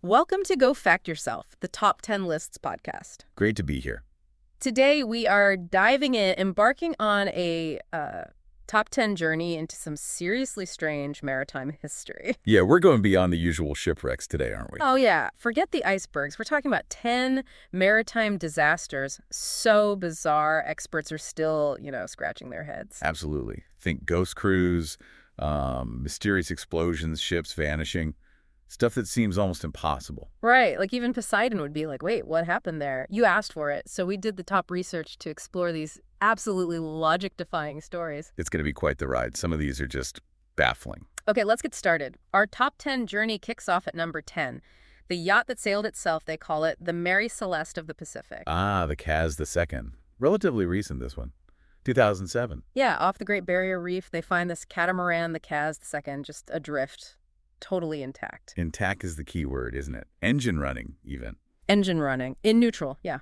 Welcome to Go Fact Yourself, the Top 10 Lists podcast. Great to be here. Today, we are diving in, embarking on a top 10 journey into some seriously strange maritime history. Yeah, we're going beyond the usual shipwrecks today, aren't we? Oh, yeah. Forget the icebergs. We're talking about 10 maritime disasters so bizarre, experts are still, scratching their heads. Absolutely. Think ghost crews, mysterious explosions, ships vanishing, stuff that seems almost impossible. Right. Like even Poseidon would be like, wait, what happened there? You asked for it. So we did the top research to explore these absolutely logic-defying stories. It's going to be quite the ride. Some of these are just baffling. Okay, let's get started. Our top 10 journey kicks off at number 10. The yacht that sailed itself, they call it the Mary Celeste of the Pacific. Ah, the Cas the Second. Relatively recent, this one. 2007. Yeah, off the Great Barrier Reef, they find this catamaran, the Cas the Second, just adrift. Totally intact. Intact is the key word, isn't it? Engine running, even. Engine running. In neutral, yeah.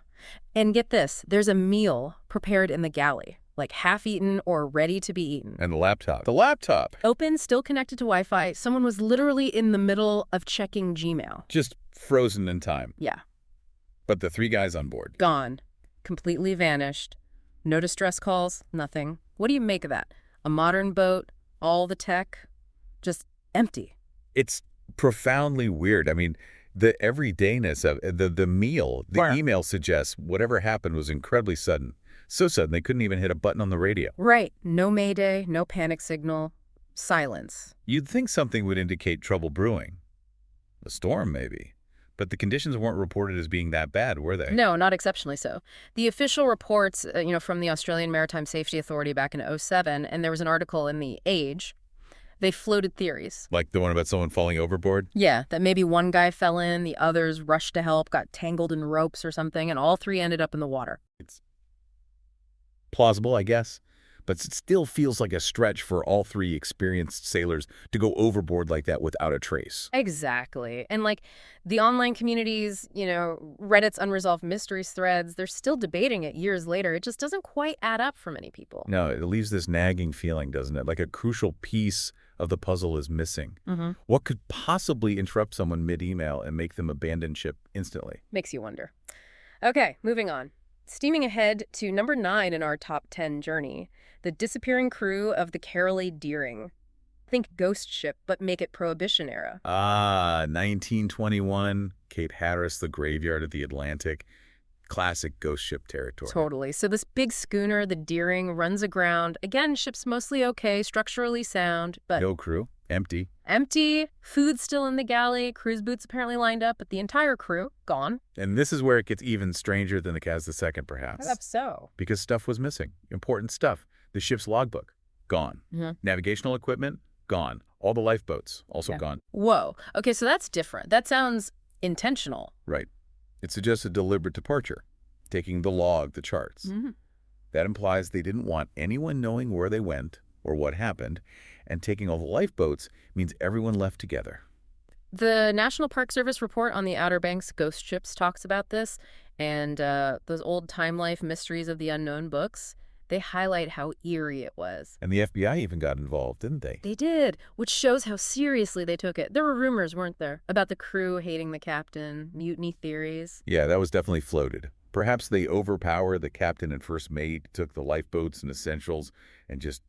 And get this, there's a meal prepared in the galley, like half-eaten or ready to be eaten. And the laptop. The laptop! Open, still connected to Wi-Fi. Someone was literally in the middle of checking Gmail. Just frozen in time. Yeah. But the three guys on board. Gone. Completely vanished. No distress calls, nothing. What do you make of that? A modern boat, all the tech, just empty. It's profoundly weird. I mean, the everydayness of the meal, the email suggests whatever happened was incredibly sudden. So sudden they couldn't even hit a button on the radio. Right. No mayday, no panic signal, silence. You'd think something would indicate trouble brewing. A storm, maybe. But the conditions weren't reported as being that bad, were they? No, not exceptionally so. The official reports, from the Australian Maritime Safety Authority back in '07, and there was an article in The Age. They floated theories. Like the one about someone falling overboard? Yeah, that maybe one guy fell in, the others rushed to help, got tangled in ropes or something, and all three ended up in the water. It's plausible, I guess. But it still feels like a stretch for all three experienced sailors to go overboard like that without a trace. Exactly. And the online communities, Reddit's unresolved mysteries threads, they're still debating it years later. It just doesn't quite add up for many people. No, it leaves this nagging feeling, doesn't it? Like a crucial piece of the puzzle is missing. Mm-hmm. What could possibly interrupt someone mid-email and make them abandon ship instantly? Makes you wonder. Okay, moving on. Steaming ahead to number 9 in our top 10 journey, the disappearing crew of the Caroline Deering. Think ghost ship, but make it Prohibition era. Ah, 1921, Cape Hatteras, the graveyard of the Atlantic. Classic ghost ship territory. Totally. So this big schooner, the Deering, runs aground. Again, ship's mostly okay, structurally sound, but... No crew. Empty. Empty. Food still in the galley. Crew's boots apparently lined up, but the entire crew, gone. And this is where it gets even stranger than the Cas the Second, perhaps. Perhaps so. Because stuff was missing. Important stuff. The ship's logbook, gone. Mm-hmm. Navigational equipment, gone. All the lifeboats, also gone. Whoa. Okay, so that's different. That sounds intentional. Right. It suggests a deliberate departure, taking the log, the charts. Mm-hmm. That implies they didn't want anyone knowing where they went or what happened, and taking all the lifeboats means everyone left together. The National Park Service report on the Outer Banks ghost ships talks about this, and those old Time Life Mysteries of the Unknown books, they highlight how eerie it was. And the FBI even got involved, didn't they? They did, which shows how seriously they took it. There were rumors, weren't there, about the crew hating the captain, mutiny theories. Yeah, that was definitely floated. Perhaps they overpowered the captain and first mate, took the lifeboats and essentials, and just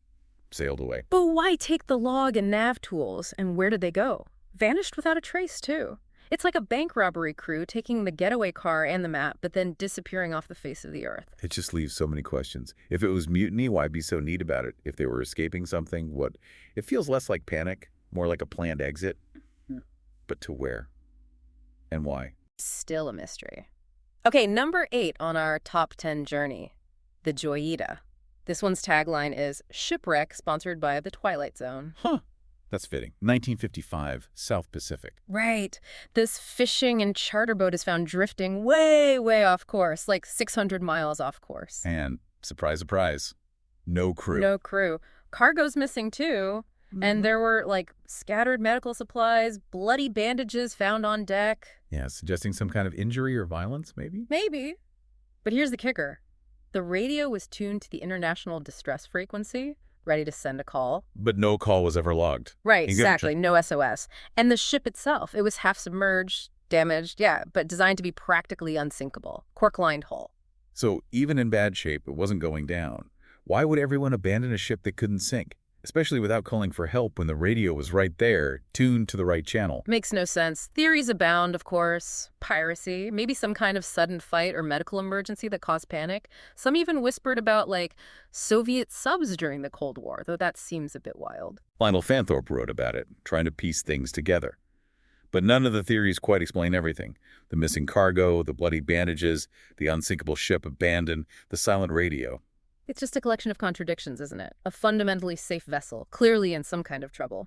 sailed away. But why take the log and nav tools, and where did they go? Vanished without a trace, too. It's like a bank robbery crew taking the getaway car and the map, but then disappearing off the face of the earth. It just leaves so many questions. If it was mutiny, why be so neat about it? If they were escaping something, what? It feels less like panic, more like a planned exit. Mm-hmm. But to where? And why? Still a mystery. Okay, number 8 on our top 10 journey, the Joyita. This one's tagline is Shipwreck, sponsored by the Twilight Zone. Huh. That's fitting. 1955, South Pacific. Right. This fishing and charter boat is found drifting way, way off course, like 600 miles off course. And, surprise, surprise, no crew. No crew. Cargo's missing, too. Mm-hmm. And there were, scattered medical supplies, bloody bandages found on deck. Yeah, suggesting some kind of injury or violence, maybe? Maybe. But here's the kicker. The radio was tuned to the international distress frequency, ready to send a call. But no call was ever logged. Right, exactly. No SOS. And the ship itself, it was half submerged, damaged, yeah, but designed to be practically unsinkable. Cork-lined hull. So even in bad shape, it wasn't going down. Why would everyone abandon a ship that couldn't sink? Especially without calling for help when the radio was right there, tuned to the right channel. Makes no sense. Theories abound, of course. Piracy, maybe some kind of sudden fight or medical emergency that caused panic. Some even whispered about, like, Soviet subs during the Cold War, though that seems a bit wild. Lionel Fanthorpe wrote about it, trying to piece things together. But none of the theories quite explain everything. The missing cargo, the bloody bandages, the unsinkable ship abandoned, the silent radio. It's just a collection of contradictions, isn't it? A fundamentally safe vessel, clearly in some kind of trouble,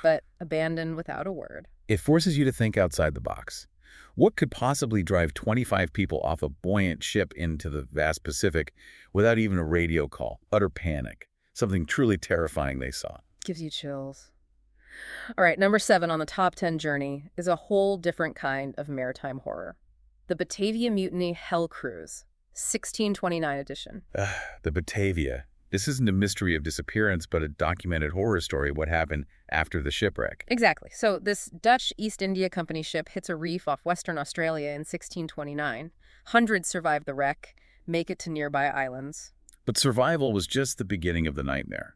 but abandoned without a word. It forces you to think outside the box. What could possibly drive 25 people off a buoyant ship into the vast Pacific without even a radio call? Utter panic. Something truly terrifying they saw. Gives you chills. All right, number 7 on the top 10 journey is a whole different kind of maritime horror. The Batavia Mutiny Hell Cruise, 1629 edition. The Batavia. This isn't a mystery of disappearance, but a documented horror story of what happened after the shipwreck. Exactly. So this Dutch East India Company ship hits a reef off Western Australia in 1629. Hundreds survive the wreck, make it to nearby islands. But survival was just the beginning of the nightmare.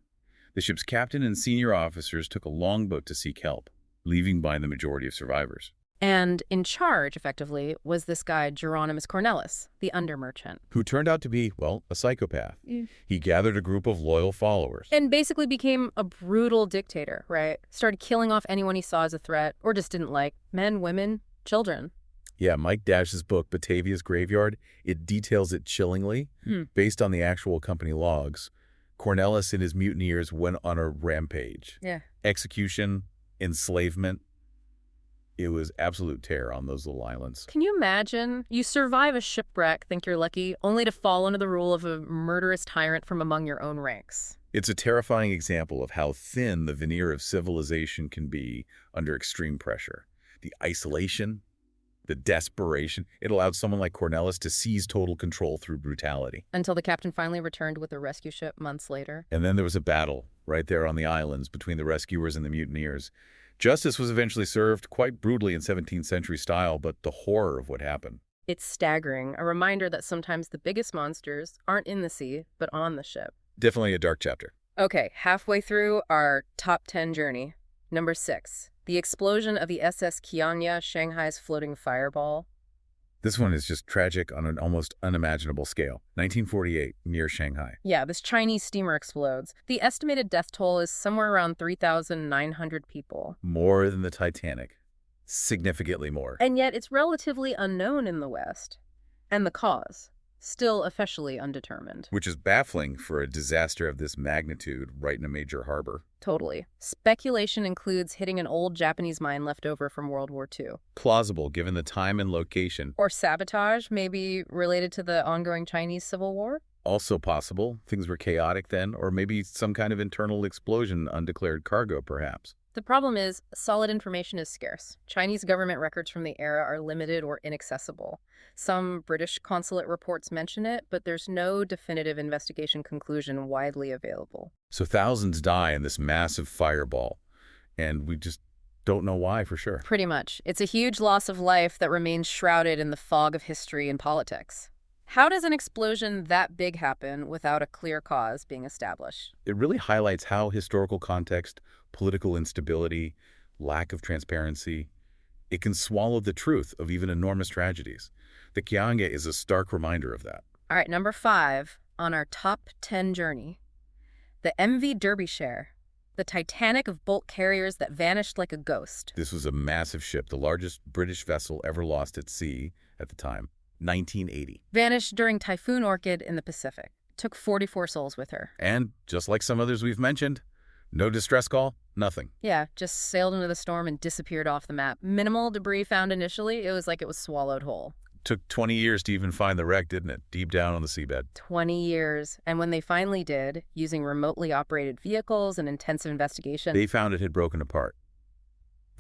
The ship's captain and senior officers took a longboat to seek help, leaving behind the majority of survivors. And in charge, effectively, was this guy, Geronimus Cornelis, the under-merchant. Who turned out to be, well, a psychopath. He gathered a group of loyal followers. And basically became a brutal dictator, right? Started killing off anyone he saw as a threat, or just didn't like. Men, women, children. Yeah, Mike Dash's book, Batavia's Graveyard, it details it chillingly. Based on the actual company logs, Cornelis and his mutineers went on a rampage. Yeah. Execution, enslavement. It was absolute terror on those little islands. Can you imagine? You survive a shipwreck, think you're lucky, only to fall under the rule of a murderous tyrant from among your own ranks. It's a terrifying example of how thin the veneer of civilization can be under extreme pressure. The isolation, the desperation, it allowed someone like Cornelis to seize total control through brutality. Until the captain finally returned with a rescue ship months later. And then there was a battle right there on the islands between the rescuers and the mutineers. Justice was eventually served, quite brutally in 17th century style, but the horror of what happened. It's staggering, a reminder that sometimes the biggest monsters aren't in the sea, but on the ship. Definitely a dark chapter. Okay, halfway through our top 10 journey. Number 6, the explosion of the SS Qianya, Shanghai's floating fireball. This one is just tragic on an almost unimaginable scale. 1948, near Shanghai. Yeah, this Chinese steamer explodes. The estimated death toll is somewhere around 3,900 people. More than the Titanic. Significantly more. And yet it's relatively unknown in the West. And the cause, still officially undetermined. Which is baffling for a disaster of this magnitude right in a major harbor. Totally. Speculation includes hitting an old Japanese mine left over from World War II. Plausible given the time and location. Or sabotage, maybe related to the ongoing Chinese Civil War? Also possible. Things were chaotic then, or maybe some kind of internal explosion, undeclared cargo perhaps. The problem is, solid information is scarce. Chinese government records from the era are limited or inaccessible. Some British consulate reports mention it, but there's no definitive investigation conclusion widely available. So thousands die in this massive fireball, and we just don't know why for sure. Pretty much. It's a huge loss of life that remains shrouded in the fog of history and politics. How does an explosion that big happen without a clear cause being established? It really highlights how historical context, political instability, lack of transparency, it can swallow the truth of even enormous tragedies. The Qianya is a stark reminder of that. All right, number 5 on our top 10 journey. The MV Derbyshire, the Titanic of bulk carriers that vanished like a ghost. This was a massive ship, the largest British vessel ever lost at sea at the time, 1980. Vanished during Typhoon Orchid in the Pacific. Took 44 souls with her. And just like some others we've mentioned, no distress call, nothing. Yeah, just sailed into the storm and disappeared off the map. Minimal debris found initially. It was like it was swallowed whole. Took 20 years to even find the wreck, didn't it? Deep down on the seabed. 20 years. And when they finally did, using remotely operated vehicles and intensive investigation, they found it had broken apart.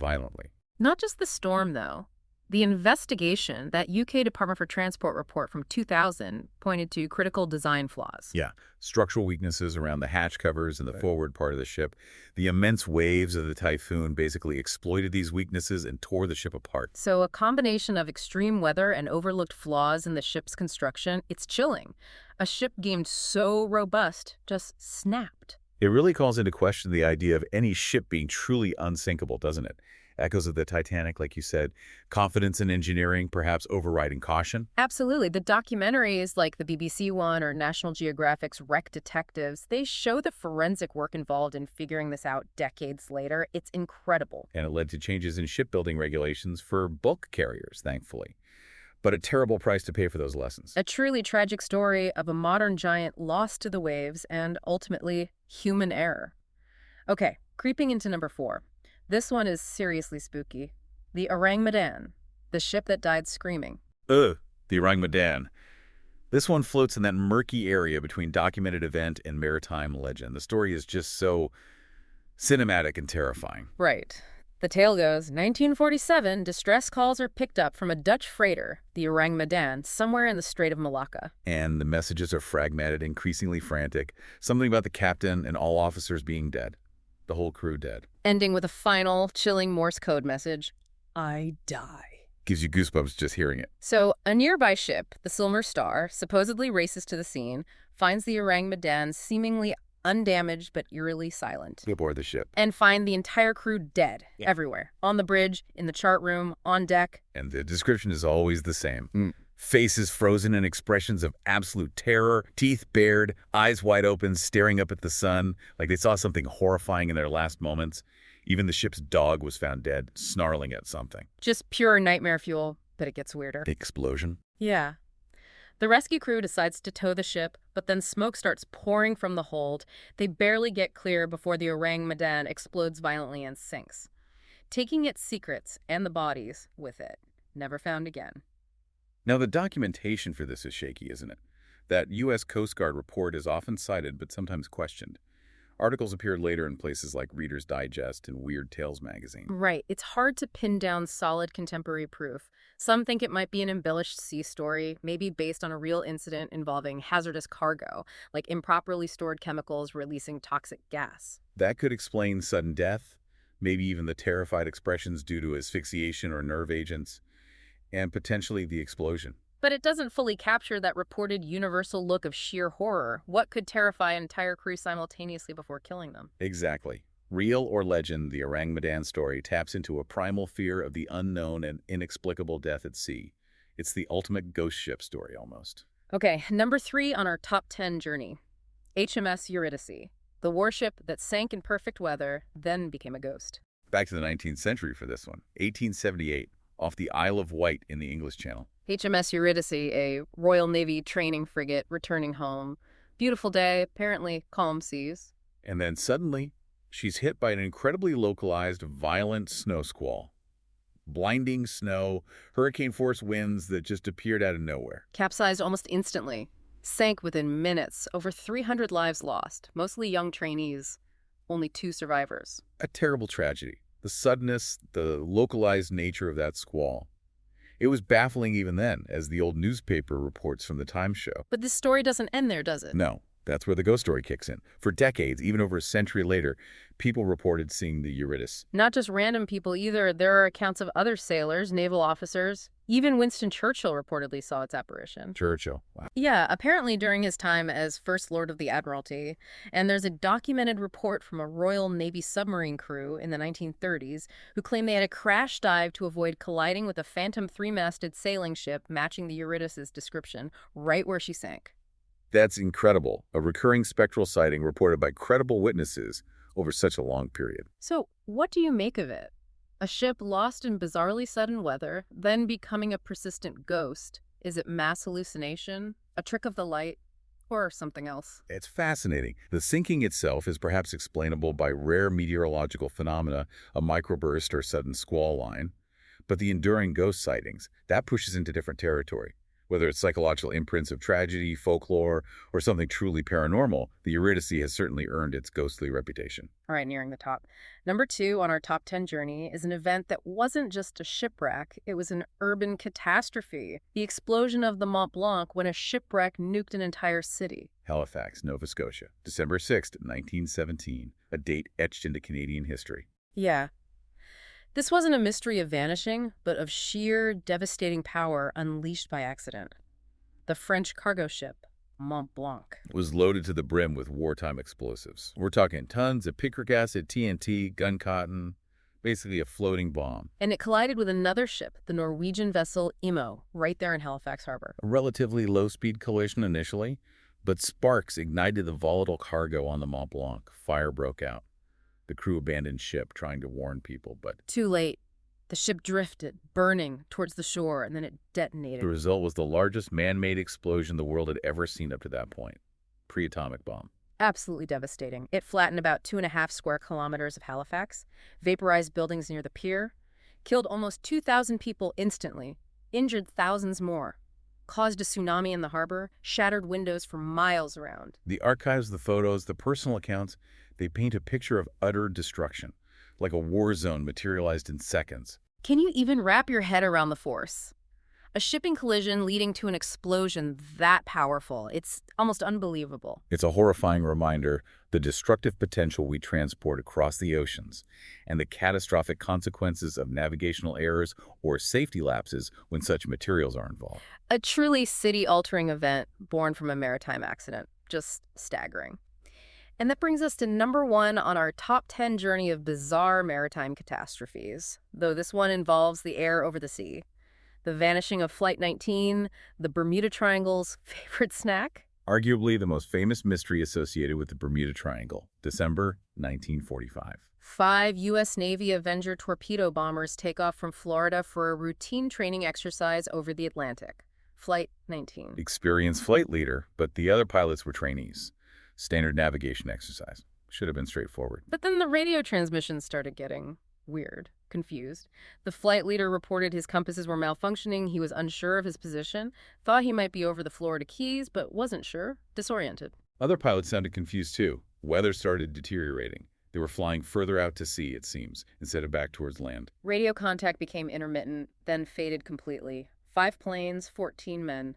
Violently. Not just the storm, though. The investigation, that UK Department for Transport report from 2000, pointed to critical design flaws. Yeah, structural weaknesses around the hatch covers and the forward part of the ship. The immense waves of the typhoon basically exploited these weaknesses and tore the ship apart. So a combination of extreme weather and overlooked flaws in the ship's construction, it's chilling. A ship deemed so robust just snapped. It really calls into question the idea of any ship being truly unsinkable, doesn't it? Echoes of the Titanic, like you said, confidence in engineering, perhaps overriding caution. Absolutely. The documentaries like the BBC one or National Geographic's Wreck Detectives, they show the forensic work involved in figuring this out decades later. It's incredible. And it led to changes in shipbuilding regulations for bulk carriers, thankfully. But a terrible price to pay for those lessons. A truly tragic story of a modern giant lost to the waves and ultimately human error. Okay, creeping into number 4. This one is seriously spooky. The Orang Medan, the ship that died screaming. The Orang Medan. This one floats in that murky area between documented event and maritime legend. The story is just so cinematic and terrifying. Right. The tale goes, 1947, distress calls are picked up from a Dutch freighter, the Orang Medan, somewhere in the Strait of Malacca. And the messages are fragmented, increasingly frantic. Something about the captain and all officers being dead. The whole crew dead. Ending with a final, chilling Morse code message, I die. Gives you goosebumps just hearing it. So, a nearby ship, the Silver Star, supposedly races to the scene, finds the Orang Medan seemingly undamaged but eerily silent. Aboard the ship. And find the entire crew dead, everywhere. On the bridge, in the chart room, on deck. And the description is always the same. Faces frozen in expressions of absolute terror, teeth bared, eyes wide open, staring up at the sun, like they saw something horrifying in their last moments. Even the ship's dog was found dead, snarling at something. Just pure nightmare fuel, but it gets weirder. The explosion? Yeah. The rescue crew decides to tow the ship, but then smoke starts pouring from the hold. They barely get clear before the Orang Medan explodes violently and sinks, taking its secrets and the bodies with it. Never found again. Now, the documentation for this is shaky, isn't it? That U.S. Coast Guard report is often cited but sometimes questioned. Articles appeared later in places like Reader's Digest and Weird Tales magazine. Right. It's hard to pin down solid contemporary proof. Some think it might be an embellished sea story, maybe based on a real incident involving hazardous cargo, like improperly stored chemicals releasing toxic gas. That could explain sudden death, maybe even the terrified expressions due to asphyxiation or nerve agents, and potentially the explosion. But it doesn't fully capture that reported universal look of sheer horror. What could terrify an entire crew simultaneously before killing them? Exactly. Real or legend, the Orang Medan story taps into a primal fear of the unknown and inexplicable death at sea. It's the ultimate ghost ship story, almost. Okay, number 3 on our top 10 journey. HMS Eurydice, the warship that sank in perfect weather, then became a ghost. Back to the 19th century for this one. 1878. Off the Isle of Wight in the English Channel. HMS Eurydice, a Royal Navy training frigate returning home. Beautiful day, apparently calm seas. And then suddenly, she's hit by an incredibly localized, violent snow squall. Blinding snow, hurricane-force winds that just appeared out of nowhere. Capsized almost instantly. Sank within minutes. Over 300 lives lost, mostly young trainees. Only 2 survivors. A terrible tragedy. The suddenness, the localized nature of that squall. It was baffling even then, as the old newspaper reports from the Time show. But this story doesn't end there, does it? No, that's where the ghost story kicks in. For decades, even over a century later, people reported seeing the Eurydice. Not just random people either. There are accounts of other sailors, naval officers. Even Winston Churchill reportedly saw its apparition. Churchill, wow. Yeah, apparently during his time as First Lord of the Admiralty. And there's a documented report from a Royal Navy submarine crew in the 1930s who claimed they had a crash dive to avoid colliding with a Phantom 3-masted sailing ship matching the Eurydice's description right where she sank. That's incredible. A recurring spectral sighting reported by credible witnesses over such a long period. So, what do you make of it? A ship lost in bizarrely sudden weather, then becoming a persistent ghost. Is it mass hallucination, a trick of the light, or something else? It's fascinating. The sinking itself is perhaps explainable by rare meteorological phenomena, a microburst or sudden squall line. But the enduring ghost sightings, that pushes into different territory. Whether it's psychological imprints of tragedy, folklore, or something truly paranormal, the Eurydice has certainly earned its ghostly reputation. All right, nearing the top. Number 2 on our top 10 journey is an event that wasn't just a shipwreck, it was an urban catastrophe. The explosion of the Mont Blanc when a shipwreck nuked an entire city. Halifax, Nova Scotia, December 6th, 1917, a date etched into Canadian history. Yeah. This wasn't a mystery of vanishing, but of sheer, devastating power unleashed by accident. The French cargo ship, Mont Blanc. It was loaded to the brim with wartime explosives. We're talking tons of picric acid, TNT, gun cotton, basically a floating bomb. And it collided with another ship, the Norwegian vessel Imo, right there in Halifax Harbor. A relatively low-speed collision initially, but sparks ignited the volatile cargo on the Mont Blanc. Fire broke out. The crew abandoned ship, trying to warn people, but Too late. The ship drifted, burning, towards the shore, and then it detonated. the result was the largest man-made explosion the world had ever seen up to that point. Pre-atomic bomb. Absolutely devastating. It flattened about 2.5 square kilometers of Halifax, vaporized buildings near the pier, killed almost 2,000 people instantly, injured thousands more, caused a tsunami in the harbor, shattered windows for miles around. The archives, the photos, the personal accounts, they paint a picture of utter destruction, like a war zone materialized in seconds. Can you even wrap your head around the force? A shipping collision leading to an explosion that powerful. It's almost unbelievable. It's a horrifying reminder, the destructive potential we transport across the oceans, and the catastrophic consequences of navigational errors or safety lapses when such materials are involved. A truly city-altering event born from a maritime accident. Just staggering. And that brings us to number 1 on our top 10 journey of bizarre maritime catastrophes, though this one involves the air over the sea. The vanishing of Flight 19, the Bermuda Triangle's favorite snack? Arguably the most famous mystery associated with the Bermuda Triangle, December 1945. 5 U.S. Navy Avenger torpedo bombers take off from Florida for a routine training exercise over the Atlantic. Flight 19. Experienced flight leader, but the other pilots were trainees. Standard navigation exercise. Should have been straightforward. But then the radio transmissions started getting weird, confused. The flight leader reported his compasses were malfunctioning, he was unsure of his position, thought he might be over the Florida Keys, but wasn't sure, disoriented. Other pilots sounded confused too. Weather started deteriorating. They were flying further out to sea, it seems, instead of back towards land. Radio contact became intermittent, then faded completely. 5 planes, 14 men,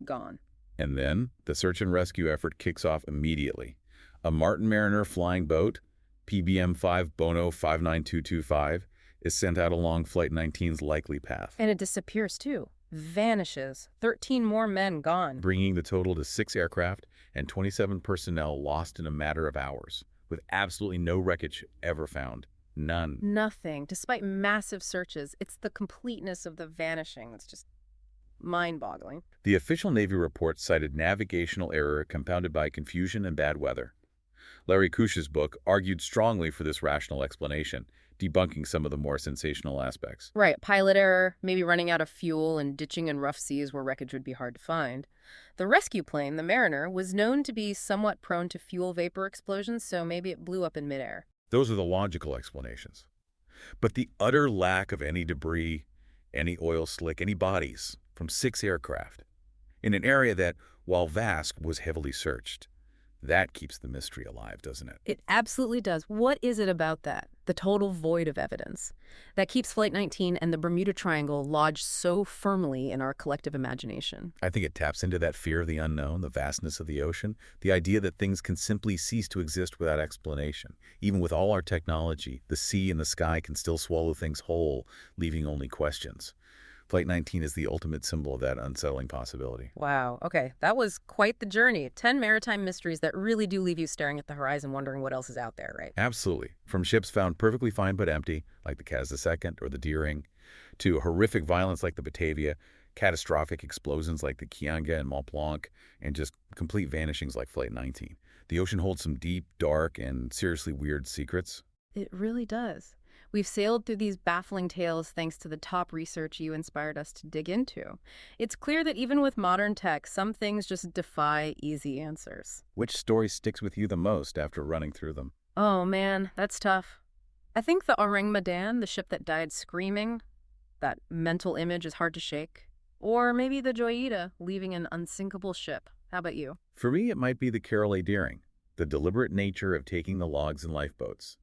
gone. And then, the search and rescue effort kicks off immediately. A Martin Mariner flying boat, PBM-5 Bono 59225, is sent out along Flight 19's likely path. And it disappears too. Vanishes. 13 more men gone. Bringing the total to 6 aircraft and 27 personnel lost in a matter of hours, with absolutely no wreckage ever found. None. Nothing. Despite massive searches, it's the completeness of the vanishing that's just mind-boggling. The official Navy report cited navigational error compounded by confusion and bad weather. Larry Kush's book argued strongly for this rational explanation, debunking some of the more sensational aspects. Right, pilot error, maybe running out of fuel and ditching in rough seas where wreckage would be hard to find. The rescue plane, the Mariner, was known to be somewhat prone to fuel vapor explosions, so maybe it blew up in midair. Those are the logical explanations. But the utter lack of any debris, any oil slick, any bodies from 6 aircraft, in an area that, while vast, was heavily searched, that keeps the mystery alive, doesn't it? It absolutely does. What is it about that? The total void of evidence that keeps Flight 19 and the Bermuda Triangle lodged so firmly in our collective imagination. I think it taps into that fear of the unknown, the vastness of the ocean, the idea that things can simply cease to exist without explanation. Even with all our technology, the sea and the sky can still swallow things whole, leaving only questions. Flight 19 is the ultimate symbol of that unsettling possibility. Wow. Okay, that was quite the journey. 10 maritime mysteries that really do leave you staring at the horizon wondering what else is out there, right? Absolutely. From ships found perfectly fine but empty, like the Cas II or the Deering, to horrific violence like the Batavia, catastrophic explosions like the Kianga and Mont Blanc, and just complete vanishings like Flight 19. The ocean holds some deep, dark, and seriously weird secrets. It really does. We've sailed through these baffling tales thanks to the top research you inspired us to dig into. It's clear that even with modern tech, some things just defy easy answers. Which story sticks with you the most after running through them? Oh man, that's tough. I think the Orang Medan, the ship that died screaming, that mental image is hard to shake. Or maybe the Joyita leaving an unsinkable ship. How about you? For me, it might be the Carolee Deering, the deliberate nature of taking the logs and lifeboats.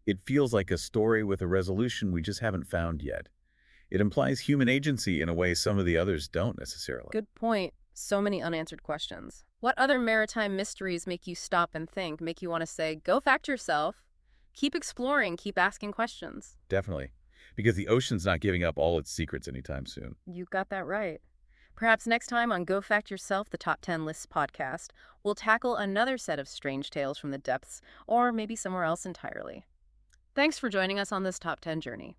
It feels like a story with a resolution we just haven't found yet. It implies human agency in a way some of the others don't necessarily. Good point. So many unanswered questions. What other maritime mysteries make you stop and think, make you want to say, go fact yourself, keep exploring, keep asking questions? Definitely. Because the ocean's not giving up all its secrets anytime soon. You got that right. Perhaps next time on Go Fact Yourself, the Top 10 Lists podcast, we'll tackle another set of strange tales from the depths, or maybe somewhere else entirely. Thanks for joining us on this Top 10 journey.